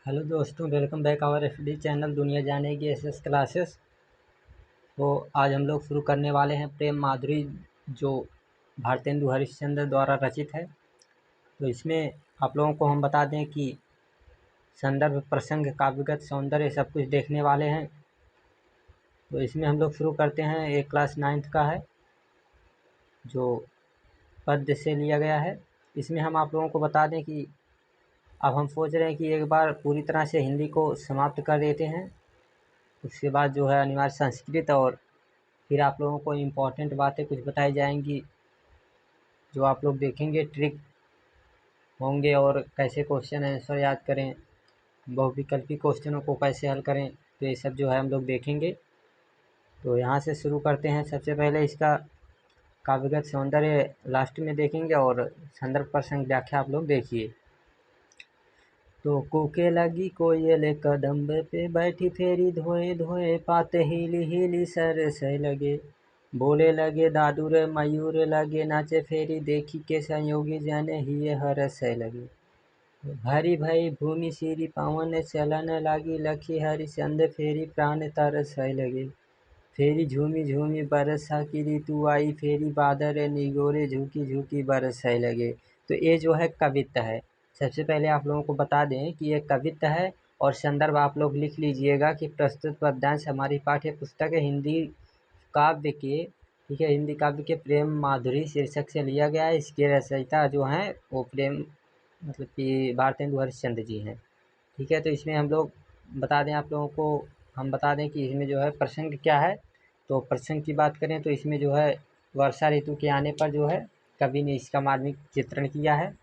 Hello दोस्तों, welcome back our FD channel दुनिया जानेगी एसएस क्लासेस। तो आज हम लोग शुरू करने वाले हैं प्रेम माधुरी, जो भारतेंदु हरिश्चंद्र द्वारा रचित है। तो इसमें आप लोगों को हम बता दें कि संदर्भ, प्रसंग, काव्यगत सौंदर्य सब कुछ देखने वाले हैं। तो इसमें हम लोग शुरू करते हैं। एक क्लास 9th का है जो पद्य से लिया गया है। इसमें हम आप लोगों को बता दें कि अब हम सोच रहे हैं कि एक बार पूरी तरह से हिंदी को समाप्त कर देते हैं। उसके बाद जो है अनिवार्य संस्कृत, और फिर आप लोगों को इम्पोर्टेंट बातें कुछ बताई जाएंगी जो आप लोग देखेंगे, ट्रिक होंगे और कैसे क्वेश्चन आंसर याद करें, बहुविकल्पी क्वेश्चनों को कैसे हल करें, तो ये सब जो है हम लोग देखेंगे। तो यहाँ से शुरू करते हैं। सबसे पहले इसका काव्यगत सौंदर्य लास्ट में देखेंगे और संदर्भ प्रसंग व्याख्या आप लोग देखिए। तो कूके लगी कोयल कदम्ब पे बैठी, फेरी धोए धोए पात हिली हिली सर से लगे। बोले लगे दादुर मयूर लगे नाचे, फेरी देखी के संयोगी जन ही हर से लगे। भरी भई भूमि सिरी पवन चलन लागी, लखी हरिचंद फेरी प्राण तरस लगे। फेरी झूमी झूमी बरसा की ऋतु आई, फेरी बादल निगोरे झुकी झुकी बरस लगे। तो ये जो है कविता है। सबसे पहले आप लोगों को बता दें कि ये कविता है और संदर्भ आप लोग लिख लीजिएगा कि प्रस्तुत पद्यांश हमारी पाठ्य पुस्तक है हिंदी काव्य के, ठीक है, हिंदी काव्य के प्रेम माधुरी शीर्षक से लिया गया है। इसके रचयिता जो हैं वो प्रेम मतलब कि भारतेंदु हरिश्चंद्र जी हैं, ठीक है। तो इसमें हम लोग बता दें आप लोगों को, हम बता दें कि इसमें जो है प्रसंग क्या है। तो प्रसंग की बात करें तो इसमें जो है वर्षा ऋतु के आने पर जो है कवि ने इसका मार्मिक चित्रण किया है।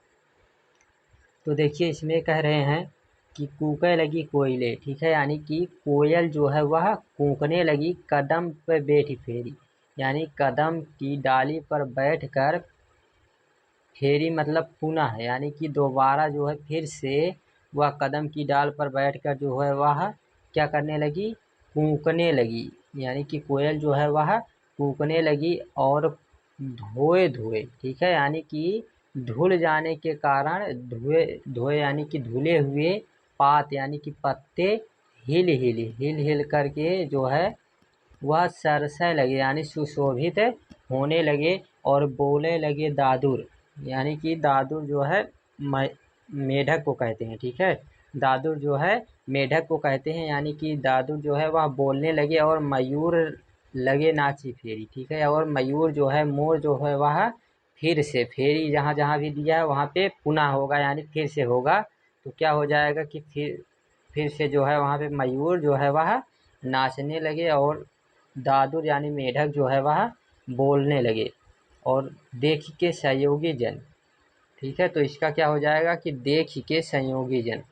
तो देखिए इसमें कह रहे हैं कि कूके लगी कोयले, ठीक है, यानी कि कोयल जो है वह कूकने लगी कदम पर बैठी फेरी, यानी कदम की डाली पर बैठकर, फेरी मतलब पुनः है, यानी कि दोबारा जो है फिर से वह कदम की डाल पर बैठकर जो है वह क्या करने लगी, कूकने लगी। यानी कि कोयल जो है वह कूकने लगी और धोए धोए, ठीक है, यानी कि धुल जाने के कारण, धोए धोए यानी कि धुले हुए पात यानी कि पत्ते हिल हिल हिल हिल करके जो है वह सरसै लगे, यानी सुशोभित होने लगे। और बोले लगे दादुर, यानी कि दादुर जो है मेढक को कहते हैं, ठीक है। दादुर जो है मेढक को कहते हैं, यानी कि दादुर जो है वह बोलने लगे। और मयूर लगे नाची फेरी, ठीक है, और मयूर जो है, मोर जो है वह फिर से, फेरी जहाँ जहाँ भी दिया है वहाँ पे पुनः होगा, यानी फिर से होगा। तो क्या हो जाएगा कि फिर से जो है वहाँ पे मयूर जो है वह नाचने लगे और दादुर यानी मेढक जो है वह बोलने लगे। और देख के संयोगी जन, ठीक है, तो इसका क्या हो जाएगा कि देख के संयोगी जन,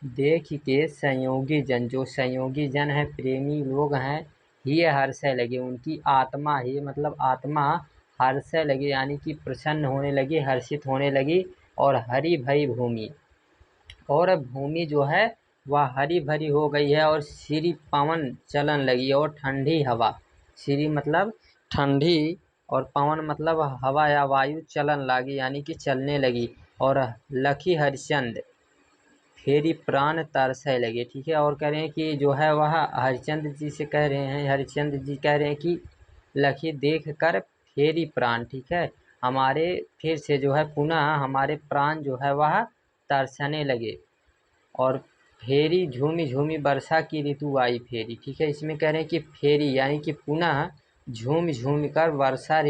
देख के संयोगी जन, जो संयोगी जन है, प्रेमी लोग हैं, ही हर्षय लगे, उनकी आत्मा ही मतलब आत्मा हर्षय लगे, यानी कि प्रसन्न होने लगी, हर्षित होने लगी। और हरी भरी भूमि, और भूमि जो है वह हरी भरी हो गई है। और श्री पवन चलन लगी, और ठंडी हवा, श्री मतलब ठंडी और पवन मतलब हवा या वायु, चलन लगी यानी कि चलने लगी। और लखी हरिचंद फेरी प्राण तरसने लगे, ठीक है। और कह रहे हैं कि जो है वह हरिचंद्र जी से कह रहे हैं, हरिचंद्र जी कह रहे हैं कि लखी देख कर फेरी प्राण, ठीक है, हमारे फिर से जो है पुनः हमारे प्राण जो है वह तरसने लगे। और फेरी झूमी झूमी वर्षा की ऋतु आई फेरी, ठीक है, इसमें कह रहे हैं कि फेरी यानी कि पुनः झूम झूम कर वर्षा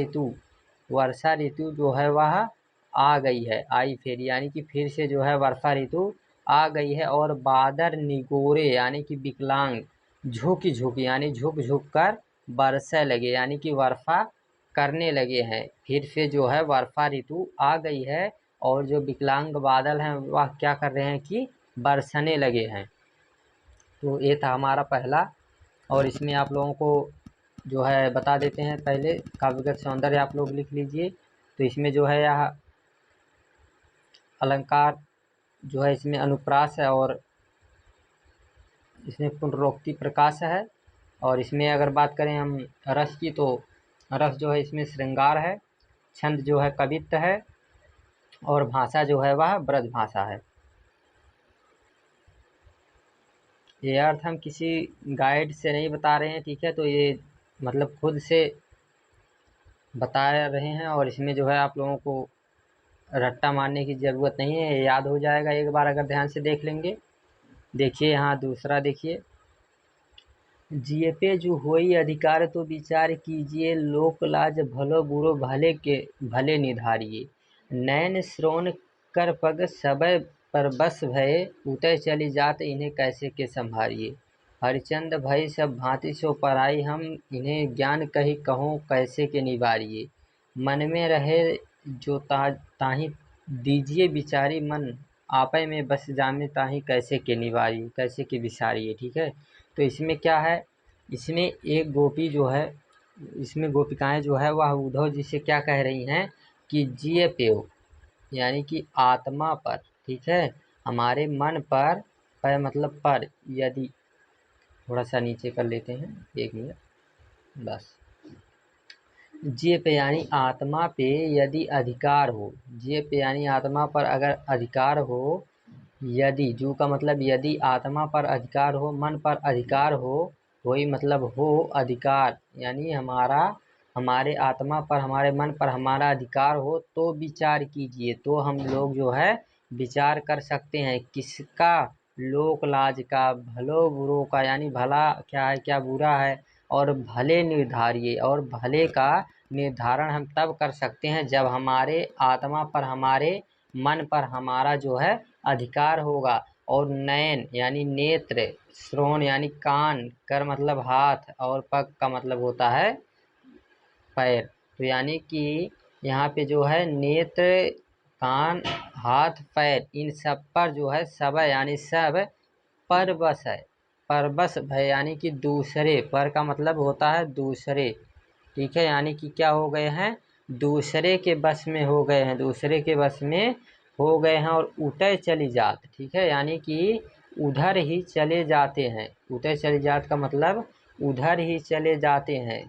ऋतु जो है वह आ गई है, आई फेरी यानी कि फिर से जो है वर्षा ऋतु आ गई है। और बादर निगोरे यानी कि विकलांग, झुक झुक यानी झुक झुक कर बरसने लगे, यानी कि वर्षा करने लगे हैं, फिर से जो है वर्षा ऋतु आ गई है। और जो विकलांग बादल हैं वह क्या कर रहे हैं कि बरसने लगे हैं। तो ये था हमारा पहला। और इसमें आप लोगों को जो है बता देते हैं, पहले काव्यगत सौंदर्य आप लोग लिख लीजिए। तो इसमें जो है यह अलंकार जो है इसमें अनुप्रास है, और इसमें पुनरोक्ति प्रकाश है। और इसमें अगर बात करें हम रस की, तो रस जो है इसमें श्रृंगार है, छंद जो है कवित्व है, और भाषा जो है वह ब्रज भाषा है। ये अर्थ हम किसी गाइड से नहीं बता रहे हैं, ठीक है। तो ये मतलब खुद से बता रहे हैं, और इसमें जो है आप लोगों को रट्टा मारने की ज़रूरत नहीं है, ये याद हो जाएगा एक बार अगर ध्यान से देख लेंगे। देखिए यहाँ दूसरा देखिए, जिये पे जो होई अधिकार तो विचार कीजिए, लोक लाज भलो बुरो भले के भले निधारिये, नैन श्रवण कर पग सबय पर बस भये, उतय चली जात इन्हें कैसे के संभारिये, हरिचंद भई सब भांति सो पराई, हम इन्हें ज्ञान कही कहो कैसे के निवारिये, मन में रहे जो ताहि दीजिए विचारी, मन आपे में बस जामे ताहि कैसे के निवारी कैसे के विसारिये, ठीक है। तो इसमें क्या है, इसमें एक गोपी जो है, इसमें गोपिकाएं जो है वह उद्धव जी से क्या कह रही हैं कि जिये पेव यानी कि आत्मा पर, ठीक है, हमारे मन पर मतलब पर, यदि थोड़ा सा नीचे कर लेते हैं, 1 मिनट बस, जिये पे यानी आत्मा पे यदि अधिकार हो, जिये पे यानी आत्मा पर अगर अधिकार हो, यदि जू का मतलब यदि आत्मा पर अधिकार हो, मन पर अधिकार हो, वही मतलब हो अधिकार यानी हमारे आत्मा पर हमारे मन पर हमारा अधिकार हो, तो विचार कीजिए, तो हम लोग जो है विचार कर सकते हैं किसका, लोक लाज का, भलो बुरो का, यानी भला क्या है क्या बुरा है, और भले निर्धारिये, और भले का निर्धारण हम तब कर सकते हैं जब हमारे आत्मा पर हमारे मन पर हमारा जो है अधिकार होगा, और नयन यानी नेत्र, श्रवण यानी कान, कर मतलब हाथ, और पग का मतलब होता है पैर। तो यानी कि यहाँ पे जो है नेत्र, कान, हाथ, पैर, इन सब पर जो है सब यानी सब परवश है, परवश है यानी कि दूसरे, पर का मतलब होता है दूसरे, ठीक है, यानी कि क्या हो गए हैं, दूसरे के बस में हो गए हैं, दूसरे के बस में हो गए हैं, और उतय चली जात, ठीक है, यानी कि उधर ही चले जाते हैं, उतय चली जात का मतलब उधर ही चले जाते हैं,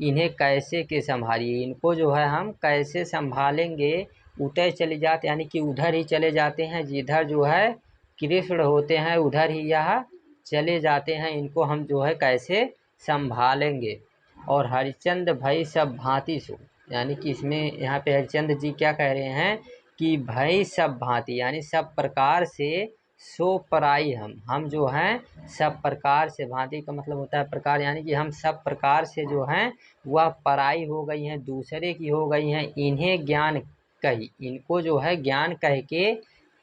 इन्हें कैसे के संभालिए, इनको जो है हम कैसे संभालेंगे, उतय चली जात यानी कि उधर ही चले जाते हैं, जिधर जो है कृष्ण होते हैं उधर ही यह चले जाते हैं, इनको हम जो है कैसे संभालेंगे। और हरिचंद भाई सब भांति सो, यानी कि इसमें यहाँ पे हरिचंद जी क्या कह रहे हैं कि भाई सब भांति यानी सब प्रकार से, सो पराई हम जो हैं सब प्रकार से, भांति का मतलब होता है प्रकार, यानी कि हम सब प्रकार से जो हैं वह पराई हो गई हैं, दूसरे की हो गई हैं, इन्हें ज्ञान कही, इनको जो है ज्ञान कह के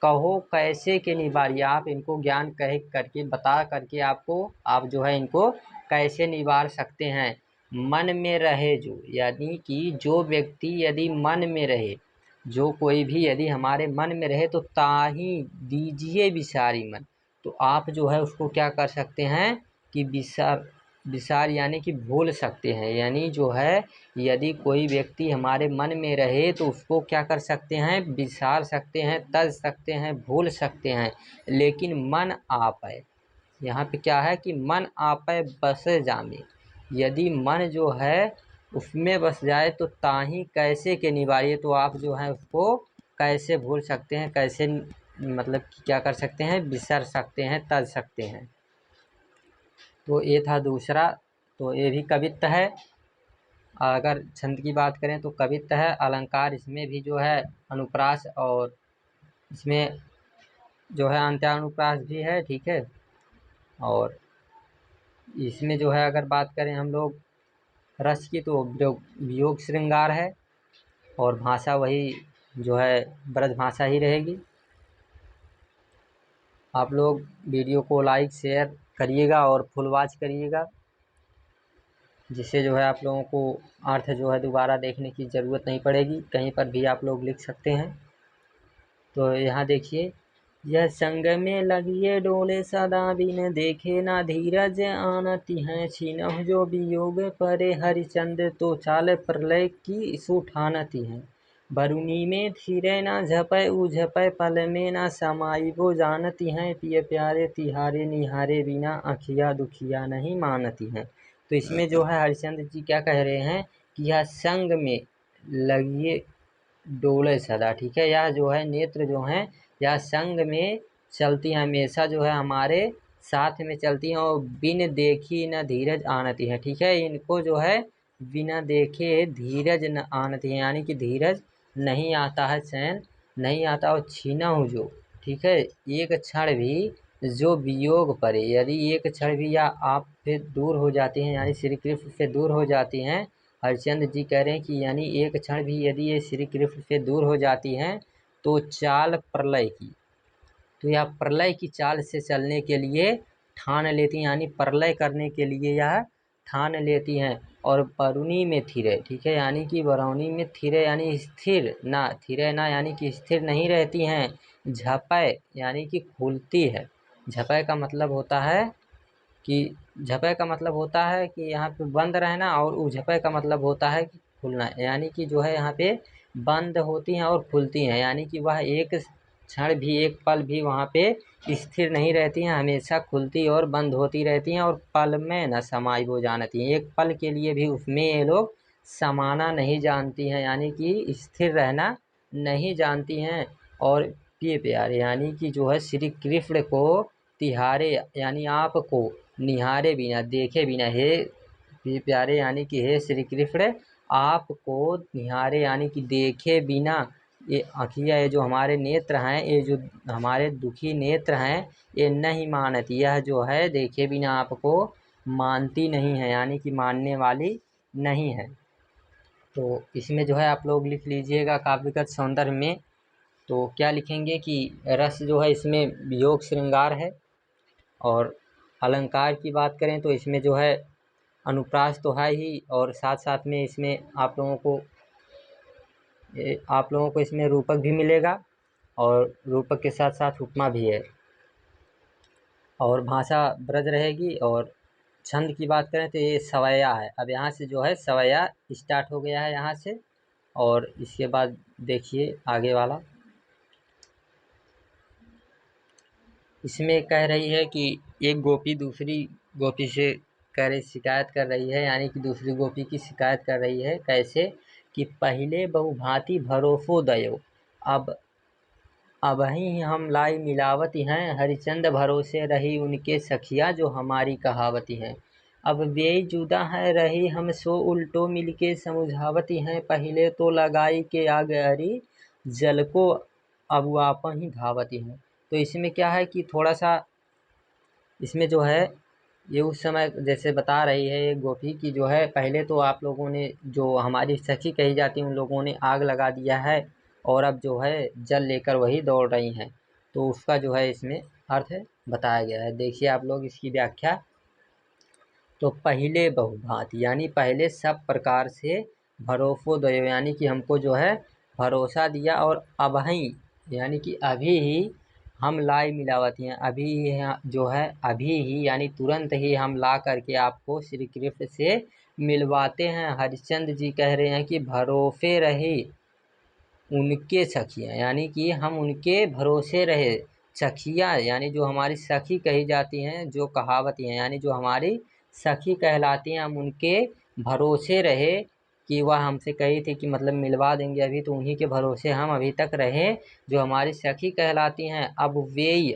कहो कैसे के निवारिये, आप इनको ज्ञान कह करके बता करके आप जो है इनको कैसे निवार सकते हैं। मन में रहे जो, यानी कि जो व्यक्ति यदि मन में रहे, जो कोई भी यदि हमारे मन में रहे, तो ताहि दीजिए विसारी मन, तो आप जो है उसको क्या कर सकते हैं कि विसार यानी कि भूल सकते हैं, यानी जो है यदि कोई व्यक्ति हमारे मन में रहे तो उसको क्या कर सकते हैं, विसार सकते हैं, तज सकते हैं, भूल सकते हैं, लेकिन मन आपै, यहाँ पे क्या है कि मन आपै बस जामे, यदि मन जो है उसमें बस जाए तो ताहि कैसे के निवारिये, तो आप जो है उसको कैसे भूल सकते हैं, कैसे मतलब कि क्या कर सकते हैं, बिसर सकते हैं, तज सकते हैं। तो ये था दूसरा, तो ये भी कवित्त है। अगर छंद की बात करें तो कवित्त है, अलंकार इसमें भी जो है अनुप्रास, और इसमें जो है अंत्यानुप्रास भी है, ठीक है। और इसमें जो है अगर बात करें हम लोग रस की, तो वियोग श्रृंगार है, और भाषा वही जो है ब्रज भाषा ही रहेगी। आप लोग वीडियो को लाइक शेयर करिएगा और फुल वॉच करिएगा, जिससे जो है आप लोगों को अर्थ जो है दोबारा देखने की ज़रूरत नहीं पड़ेगी, कहीं पर भी आप लोग लिख सकते हैं। तो यहाँ देखिए, यह संग में लगिए डोले सदा बिन देखे ना धीरज आनती हैं, छीनह जो वियोग परे हरिचंद तो चाल प्रलय की सो ठानती हैं, बरुनी में धीरे ना झपै उ झपै पल में ना समाई वो जानती हैं, पिय प्यारे तिहारे निहारे बिना अखिया दुखिया नहीं मानती हैं। तो इसमें जो है हरिचंद जी क्या कह रहे हैं कि यह संग में लगिए डोले सदा, ठीक है, यह जो है नेत्र जो हैं यह संग में चलती हैं, हमेशा जो है हमारे साथ में चलती हैं और बिन देखी न धीरज आनती हैं। ठीक है, इनको जो है बिना देखे धीरज न आनती है, यानी कि धीरज नहीं आता है, चैन नहीं आता। और छीना हूँ जो, ठीक है, एक क्षण भी जो वियोग परे, यदि एक क्षण भी या आप से दूर हो जाती हैं, यानी श्री कृष्ण से दूर हो जाती हैं। हरिश्चंद्र जी कह रहे हैं कि यानी एक क्षण भी यदि ये श्री कृष्ण से दूर हो जाती हैं तो चाल प्रलय की, तो यह प्रलय की चाल से चलने के लिए ठान लेती हैं, यानी प्रलय करने के लिए यह ठान लेती हैं। और बरुनी में थिरे, ठीक है, यानी कि बरौनी में थिरे यानी स्थिर ना, थिरे ना यानी कि स्थिर नहीं रहती हैं। झपय यानी कि खुलती है। झपय का मतलब होता है कि झपय का मतलब होता है कि यहाँ पे बंद रहना, और उझपय का मतलब होता है कि खुलना, यानी कि जो है यहाँ पे बंद होती हैं और खुलती हैं, यानी कि वह एक क्षण भी, एक पल भी वहाँ पे स्थिर नहीं रहती हैं, हमेशा खुलती और बंद होती रहती हैं। और पल में न समाई हो जानती हैं, एक पल के लिए भी उसमें ये लोग समाना नहीं जानती हैं, यानी कि स्थिर रहना नहीं जानती हैं। और ये प्यारे यानी कि जो है श्री कृष्ण को तिहारे यानी आपको निहारे बिना, देखे बिना, हे प्यारे यानी कि हे श्री कृष्ण आपको निहारे यानी कि देखे बिना, ये आँखियाँ, ये जो हमारे नेत्र हैं, ये जो हमारे दुखी नेत्र हैं, ये नहीं मानती, यह जो है देखे बिना आपको मानती नहीं है, यानी कि मानने वाली नहीं है। तो इसमें जो है आप लोग लिख लीजिएगा काव्यगत सौंदर्य में, तो क्या लिखेंगे कि रस जो है इसमें वियोग श्रृंगार है। और अलंकार की बात करें तो इसमें जो है अनुप्रास तो है ही, और साथ साथ में इसमें आप लोगों को इसमें रूपक भी मिलेगा, और रूपक के साथ साथ उपमा भी है, और भाषा ब्रज रहेगी। और छंद की बात करें तो ये सवैया है। अब यहाँ से जो है सवैया स्टार्ट हो गया है यहाँ से, और इसके बाद देखिए आगे वाला, इसमें कह रही है कि एक गोपी दूसरी गोपी से कह रही, शिकायत कर रही है, यानी कि दूसरी गोपी की शिकायत कर रही है। कैसे कि पहले बहुभांति भरोसो दयो, अब अबहीं हम लाई मिलावती हैं, हरिचंद भरोसे रही उनके सखिया जो हमारी कहावती हैं। अब बेई जुदा है रही हम सो उल्टो मिलके समुझावती हैं, पहले तो लगाई के आग अरी जल को अब आपं ही धावती हैं। तो इसमें क्या है कि थोड़ा सा इसमें जो है ये उस समय जैसे बता रही है ये गोपी की, जो है पहले तो आप लोगों ने जो हमारी सखी कही जाती है उन लोगों ने आग लगा दिया है, और अब जो है जल लेकर वही दौड़ रही हैं। तो उसका जो है इसमें अर्थ बताया गया है, देखिए आप लोग इसकी व्याख्या। तो पहले बहुभांति यानी पहले सब प्रकार से, भरोसो दयो यानी कि हमको जो है भरोसा दिया, और अबहीं यानी कि अभी ही हम लाई मिलावती हैं, अभी ही जो है अभी ही यानी तुरंत ही हम ला करके आपको श्री कृष्ण से मिलवाते हैं। हरिश्चंद्र जी कह रहे हैं कि भरोसे रहे उनके सखियाँ, यानी कि हम उनके भरोसे रहे। सखियाँ यानी जो हमारी सखी कही जाती हैं, जो कहावती हैं, यानी जो हमारी सखी कहलाती हैं, हम उनके भरोसे रहे कि वह हमसे कही थी कि मतलब मिलवा देंगे अभी, तो उन्हीं के भरोसे हम अभी तक रहे, जो हमारी सखी कहलाती हैं। अब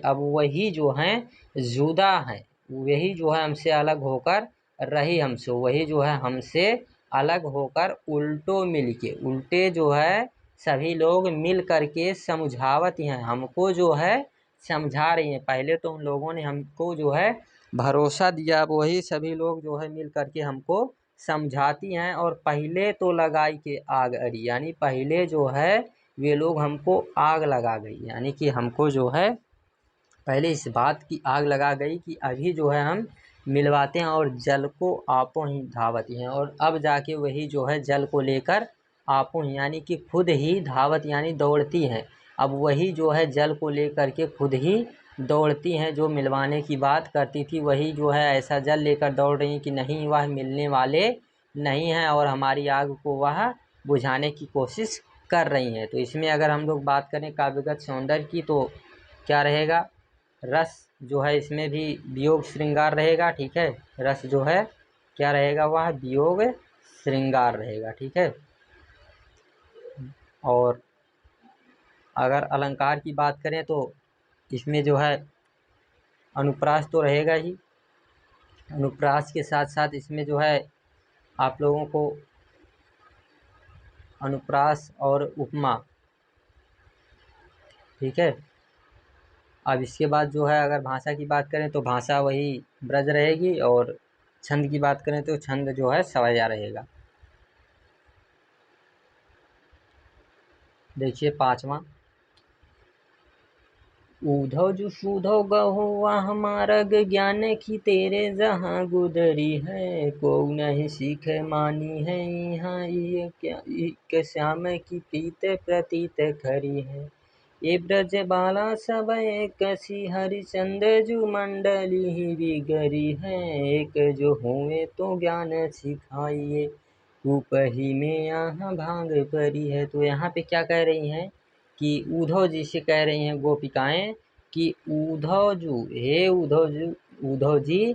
अब वही जो हैं जुदा हैं, वही जो है हमसे अलग होकर रही हमसे, वही जो है हमसे अलग होकर उल्टो मिलके, उल्टे जो है सभी लोग मिल करके समझावत हैं, हमको जो है समझा रही हैं। पहले तो उन लोगों ने हमको जो है भरोसा दिया, अब वही सभी लोग जो है मिल करके हमको समझाती हैं। और पहले तो लगाई के आग अरी, यानी पहले जो है वे लोग हमको आग लगा गई, यानी कि हमको जो है पहले इस बात की आग लगा गई कि अभी जो है हम मिलवाते हैं, और जल को आपो ही धावती हैं, और अब जाके वही जो है जल को लेकर आपो ही यानी कि खुद ही धावत यानी दौड़ती हैं। अब वही जो है जल को लेकर के खुद ही दौड़ती हैं, जो मिलवाने की बात करती थी वही जो है ऐसा जल लेकर दौड़ रही कि नहीं वह मिलने वाले नहीं हैं, और हमारी आग को वह बुझाने की कोशिश कर रही हैं। तो इसमें अगर हम लोग बात करें काव्यगत सौंदर्य की, तो क्या रहेगा, रस जो है इसमें भी वियोग श्रृंगार रहेगा। ठीक है, रस जो है क्या रहेगा, वह वियोग श्रृंगार रहेगा। ठीक है, और अगर अलंकार की बात करें तो इसमें जो है अनुप्रास तो रहेगा ही। अनुप्रास के साथ साथ इसमें जो है आप लोगों को अनुप्रास और उपमा, ठीक है। अब इसके बाद जो है अगर भाषा की बात करें तो भाषा वही ब्रज रहेगी, और छंद की बात करें तो छंद जो है सवैया रहेगा। देखिए पांचवा, ऊधव जो सूधव गहुआ हमारा ज्ञान की तेरे जहाँ गुदरी है, को नहीं सीख मानी है यहाँ ये क्या एक श्याम की प्रीत प्रतीत खरी है। ये ब्रज बाला सब एक सी हरिचंद जू मंडली ही बिगरी है, एक जो हुए तो ज्ञान सिखाइए, कूप ही में यहाँ भांग परी है। तो यहाँ पे क्या कह रही हैं कि उद्धव जी से कह रही हैं गोपिकाएं कि उद्धव जी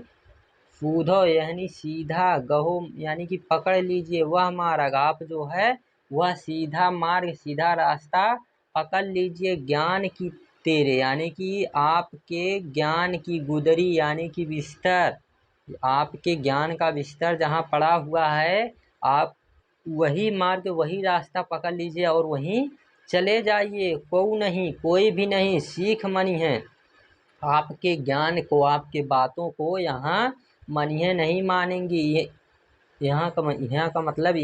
सूधो यानी सीधा, गहो यानी कि पकड़ लीजिए वह मार्ग, आप जो है वह सीधा मार्ग सीधा रास्ता पकड़ लीजिए, ज्ञान की तेरे यानी कि आपके ज्ञान की गुदरी यानी कि बिस्तर, आपके ज्ञान का बिस्तर जहाँ पड़ा हुआ है आप वही मार्ग वही रास्ता पकड़ लीजिए और वहीं चले जाइए। कोई भी नहीं सीख मनी है, आपके ज्ञान को आपके बातों को यहाँ मनिए नहीं मानेंगी। यहाँ का मतलब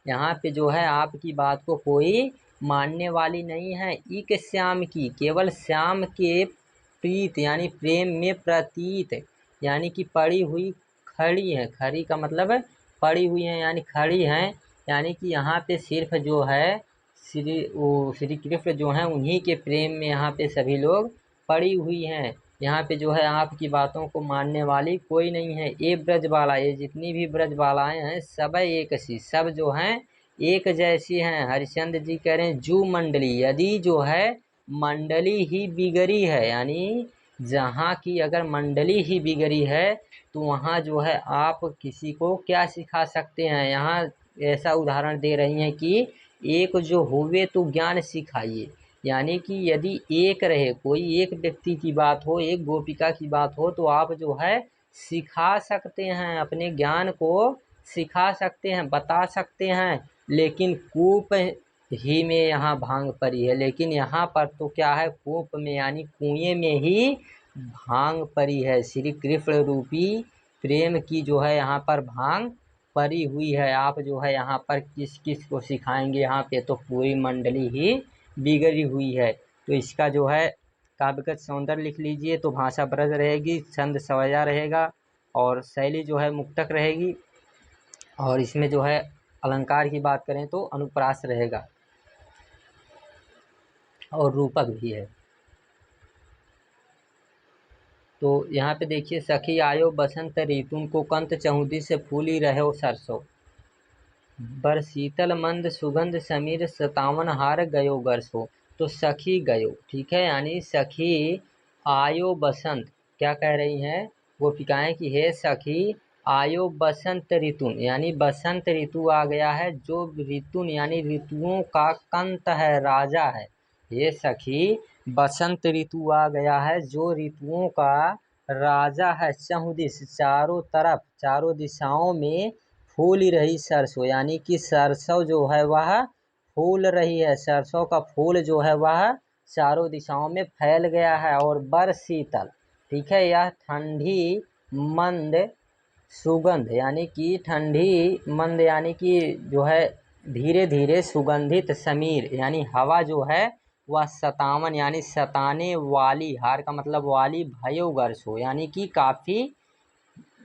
यहाँ पे जो है आपकी बात को कोई मानने वाली नहीं है। एक श्याम की केवल श्याम के प्रीत यानी प्रेम में प्रतीत यानी कि पड़ी हुई खड़ी है, खड़ी का मतलब पड़ी हुई है यानी खड़ी हैं, यानी कि यहाँ पे सिर्फ जो है श्री कृष्ण जो हैं उन्हीं के प्रेम में यहाँ पे सभी लोग पड़ी हुई हैं। यहाँ पे जो है आपकी बातों को मानने वाली कोई नहीं है। ये ब्रजबाला, ये जितनी भी ब्रजबालाएं हैं सब एक सी, सब जो हैं एक जैसी हैं। हरिश्चंद्र जी कह रहे हैं जू मंडली, यदि जो है मंडली ही बिगड़ी है यानी जहाँ की अगर मंडली ही बिगड़ी है तो वहाँ जो है आप किसी को क्या सिखा सकते हैं। यहाँ ऐसा उदाहरण दे रही हैं कि एक जो हुए तो ज्ञान सिखाइए, यानी कि यदि एक रहे कोई एक व्यक्ति की बात हो, एक गोपिका की बात हो तो आप जो है सिखा सकते हैं, अपने ज्ञान को सिखा सकते हैं, बता सकते हैं। लेकिन कूप ही में यहाँ भांग परी है, लेकिन यहाँ पर तो क्या है कूप में यानी कुएं में ही भांग परी है। श्री कृष्ण रूपी प्रेम की जो है यहाँ पर भांग परी हुई है। आप जो है यहाँ पर किस किस को सिखाएंगे, यहाँ पे तो पूरी मंडली ही बिगड़ी हुई है। तो इसका जो है काव्यगत सौंदर्य लिख लीजिए। तो भाषा ब्रज रहेगी, छंद सवैया रहेगा और शैली जो है मुक्तक रहेगी, और इसमें जो है अलंकार की बात करें तो अनुप्रास रहेगा और रूपक भी है। तो यहाँ पे देखिए, सखी आयो बसंत ऋतु को कंत चहुदी से फूली रहो सरसों, बर शीतल मंद सुगंध समीर सतावन हार गयो गरसो। तो सखी गयो, ठीक है, यानी सखी आयो बसंत, क्या कह रही हैं गोपिकाएं कि हे सखी आयो बसंत ऋतु, यानी बसंत ऋतु आ गया है, जो ऋतु यानी ऋतुओं का कंत है, राजा है। हे सखी बसंत ऋतु आ गया है जो ऋतुओं का राजा है, चहुदिश चारों तरफ चारों दिशाओं में फूल रही सरसों, यानी कि सरसों जो है वह फूल रही है, सरसों का फूल जो है वह चारों दिशाओं में फैल गया है। और बर शीतल, ठीक है, यह ठंडी मंद सुगंध यानी कि ठंडी मंद यानी कि जो है धीरे धीरे सुगंधित समीर यानी हवा जो है वह सतावन यानी सताने वाली, हार का मतलब वाली, भयो गर्सो यानी कि काफ़ी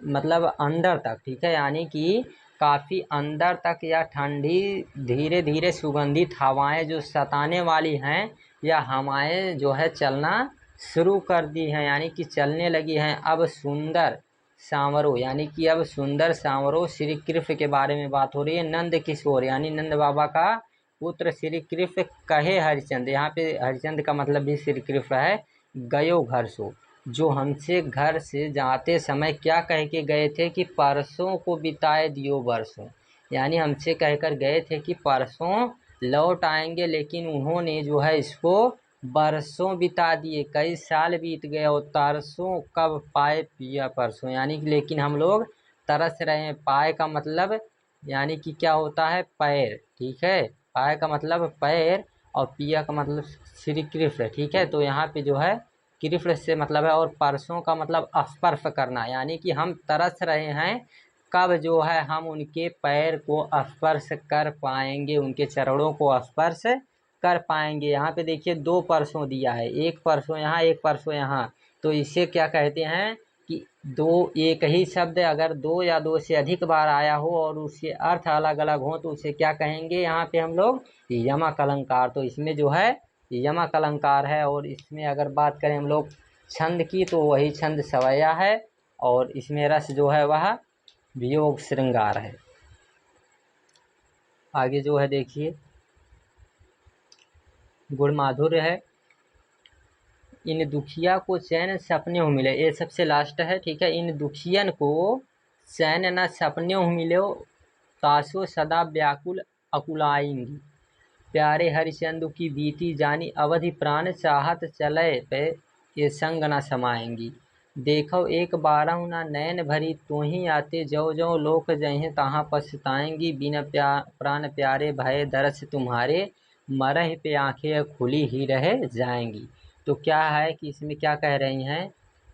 मतलब अंदर तक, ठीक है, यानी कि काफ़ी अंदर तक या ठंडी धीरे धीरे सुगंधित हवाएं जो सताने वाली हैं या हवाएं जो है चलना शुरू कर दी हैं, यानी कि चलने लगी हैं। अब सुंदर सांवरो यानी कि अब सुंदर सांवरो श्री कृष्ण के बारे में बात हो रही है। नंद किशोर यानी नंद बाबा का पुत्र श्री कृष्ण कहे हरिचंद, यहाँ पे हरिचंद का मतलब भी श्री कृष्ण है। गयो घर सो, जो हमसे घर से जाते समय क्या कह के गए थे कि परसों को बिताए दियो बरसों, यानी हमसे कहकर गए थे कि परसों लौट आएंगे, लेकिन उन्होंने जो है इसको बरसों बिता दिए, कई साल बीत गए और तरसों कब पाए पिया परसों, यानी कि लेकिन हम लोग तरस रहे हैं। पाए का मतलब यानी कि क्या होता है, पैर, ठीक है। पाए का मतलब पैर और पिया का मतलब श्री कृष्ण, ठीक है। तो यहाँ पे जो है कृष्ण से मतलब है, और परसों का मतलब स्पर्श करना, यानी कि हम तरस रहे हैं कब जो है हम उनके पैर को स्पर्श कर पाएंगे, उनके चरणों को स्पर्श कर पाएंगे। यहाँ पे देखिए दो परसों दिया है, एक परसों यहाँ एक परसों यहाँ। तो इसे क्या कहते हैं कि दो, एक ही शब्द अगर दो या दो से अधिक बार आया हो और उसके अर्थ अलग अलग हो तो उसे क्या कहेंगे यहाँ पे हम लोग, यमक अलंकार। तो इसमें जो है यमक अलंकार है। और इसमें अगर बात करें हम लोग छंद की तो वही छंद सवैया है, और इसमें रस जो है वह वियोग श्रृंगार है। आगे जो है देखिए गुण माधुर्य है। इन दुखिया को चैन सपने हो मिले, ये सबसे लास्ट है, ठीक है। इन दुखियन को चैन न सपने हो मिले, तासो सदा व्याकुल अकुलाएंगी। प्यारे हरिचंदु की बीती जानी अवधि प्राण, चाहत चले पे ये संग न समाएंगी। देखो एक बारह ना नैन भरी तो ही आते, जो जो लोक जहें तहाँ पछताएंगी। बिना प्राण प्यारे भय दरस तुम्हारे, मरह पे आंखें खुली ही रह जाएंगी। तो क्या है कि इसमें क्या कह रही हैं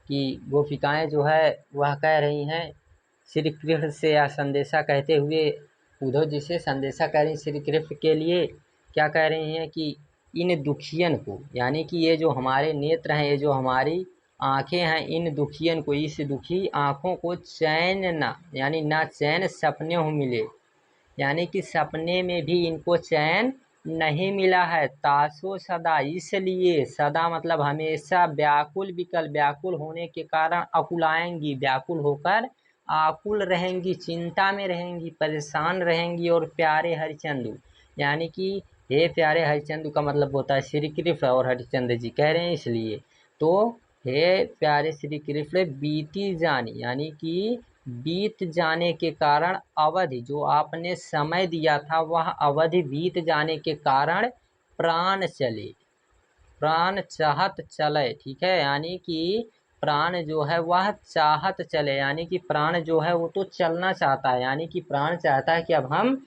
कि गोपिकाएं जो है वह कह रही हैं श्री कृष्ण से, या संदेशा कहते हुए उद्धव जी से संदेशा कह रही श्री कृष्ण के लिए। क्या कह रही हैं कि इन दुखियन को, यानी कि ये जो हमारे नेत्र हैं, ये जो हमारी आंखें हैं, इन दुखियन को, इस दुखी आंखों को चैन ना, यानी ना चैन सपने हो मिले, यानी कि सपने में भी इनको चैन नहीं मिला है। तासो सदा, इसलिए सदा मतलब हमेशा, व्याकुल विकल, व्याकुल होने के कारण अकुलाएंगी, व्याकुल होकर आकुल रहेंगी, चिंता में रहेंगी, परेशान रहेंगी। और प्यारे हरिचंदु, यानी कि हे प्यारे हरिचंदु का मतलब होता है श्री कृष्ण, और हरिचंद्र जी कह रहे हैं इसलिए। तो हे प्यारे श्री कृष्ण बीती जानी, यानी कि बीत जाने के कारण अवधि, जो आपने समय दिया था वह अवधि बीत जाने के कारण प्राण चले, प्राण चाहत चले, ठीक है। यानी कि प्राण जो है वह चाहत चले, यानी कि प्राण जो है वो तो चलना चाहता है, यानी कि प्राण चाहता है कि अब हम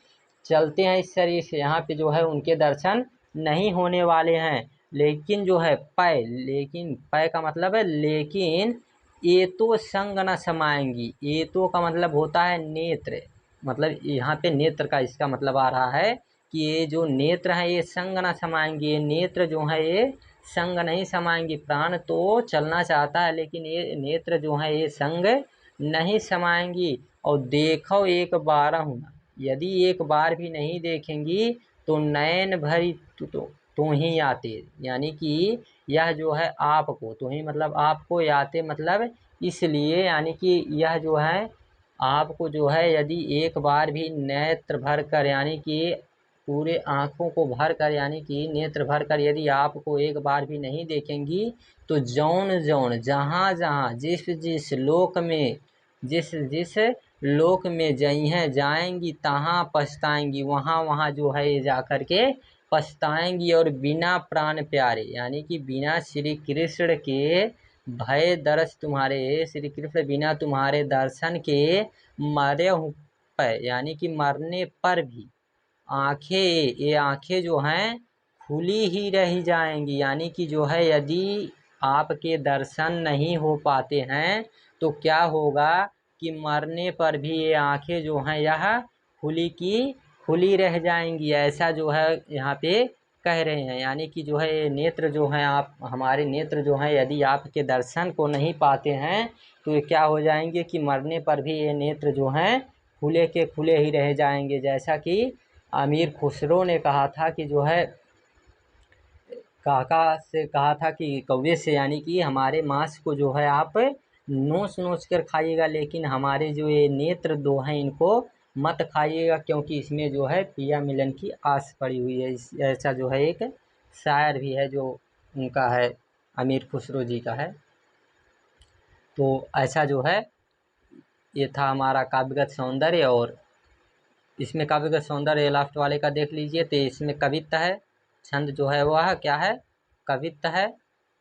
चलते हैं इस शरीर से। यहाँ पे जो है उनके दर्शन नहीं होने वाले हैं। लेकिन जो है पै, लेकिन पै का मतलब है लेकिन, ये तो संग न समाएंगी। ये तो का मतलब होता है नेत्र, मतलब यहाँ पे नेत्र का इसका मतलब आ रहा है कि ये जो नेत्र है ये संग न समाएंगे, ये नेत्र जो है ये संग नहीं समाएंगे। प्राण तो चलना चाहता है लेकिन ये नेत्र जो है ये संग नहीं समाएंगी। और देखो एक बार हूँ, यदि एक बार भी नहीं देखेंगी तो नैन भरी तो ही आते, यानी कि यह जो है आपको, तो ही मतलब आपको याते मतलब इसलिए, यानी कि यह जो है आपको जो है यदि एक बार भी नेत्र भर कर, यानी कि पूरे आँखों को भर कर, यानी कि नेत्र भर कर यदि आपको एक बार भी नहीं देखेंगी तो जौन जौन, जहाँ जहाँ, जिस जिस लोक में, जिस जिस लोक में जई हैं जाएंगी तहाँ पछताएंगी, वहाँ वहाँ जो है ये जा कर के पछताएंगी। और बिना प्राण प्यारे, यानी कि बिना श्री कृष्ण के भय दर्श तुम्हारे, श्री कृष्ण बिना तुम्हारे दर्शन के मरे हूँ, यानी कि मरने पर भी आंखें, ये आंखें जो हैं खुली ही रह जाएंगी। यानी कि जो है यदि आपके दर्शन नहीं हो पाते हैं तो क्या होगा कि मरने पर भी ये आंखें जो हैं यह खुली की खुली रह जाएंगी, ऐसा जो है यहाँ पे कह रहे हैं। यानी कि जो है ये नेत्र जो हैं, आप हमारे नेत्र जो हैं यदि आपके दर्शन को नहीं पाते हैं तो ये क्या हो जाएंगे कि मरने पर भी ये नेत्र जो हैं खुले के खुले ही रह जाएंगे। जैसा कि अमीर खुसरो ने कहा था कि जो है काका से कहा था कि कौवे से, यानी कि हमारे मांस को जो है आप नोच नोच कर खाइएगा, लेकिन हमारे जो ये नेत्र दो हैं इनको मत खाइएगा, क्योंकि इसमें जो है पिया मिलन की आस पड़ी हुई है। ऐसा जो है एक शायर भी है जो उनका है, अमीर खुसरो जी का है। तो ऐसा जो है ये था हमारा काव्यगत सौंदर्य। और इसमें काव्यगत सौंदर्य लास्ट वाले का देख लीजिए, तो इसमें कविता है, छंद जो है वह क्या है, कवित्व है,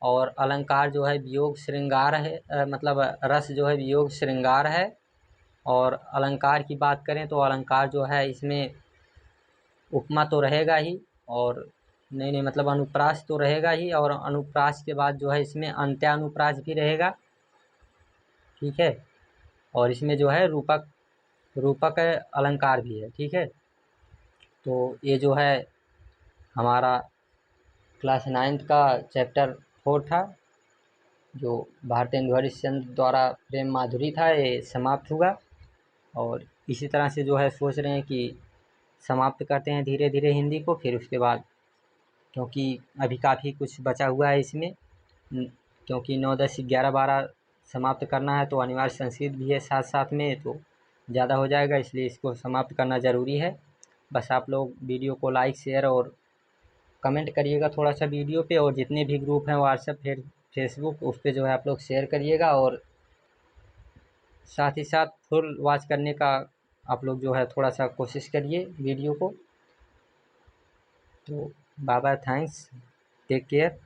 और अलंकार जो है वियोग श्रृंगार है, मतलब रस जो है वियोग श्रृंगार है। और अलंकार की बात करें तो अलंकार जो है इसमें उपमा तो रहेगा ही, और नहीं नहीं मतलब अनुप्रास तो रहेगा ही, और अनुप्रास के बाद जो है इसमें अंत्यानुप्रास भी रहेगा। ठीक है। और इसमें जो है रूपक रूपक अलंकार भी है। ठीक है। तो ये जो है हमारा क्लास 9th का चैप्टर 4 था, जो भारतेंदु हरिश्चंद्र द्वारा प्रेम माधुरी था, ये समाप्त हुआ। और इसी तरह से जो है सोच रहे हैं कि समाप्त करते हैं धीरे धीरे हिंदी को, फिर उसके बाद, क्योंकि अभी काफ़ी कुछ बचा हुआ है इसमें, क्योंकि 9, 10, 11, 12 समाप्त करना है, तो अनिवार्य संस्कृत भी है साथ साथ में, तो ज़्यादा हो जाएगा, इसलिए इसको समाप्त करना ज़रूरी है। बस आप लोग वीडियो को लाइक शेयर और कमेंट करिएगा थोड़ा सा वीडियो पे, और जितने भी ग्रुप हैं व्हाट्सएप फेसबुक, उस पर जो है आप लोग शेयर करिएगा, और साथ ही साथ फुल वॉच करने का आप लोग जो है थोड़ा सा कोशिश करिए वीडियो को। तो bye bye, thanks, take care.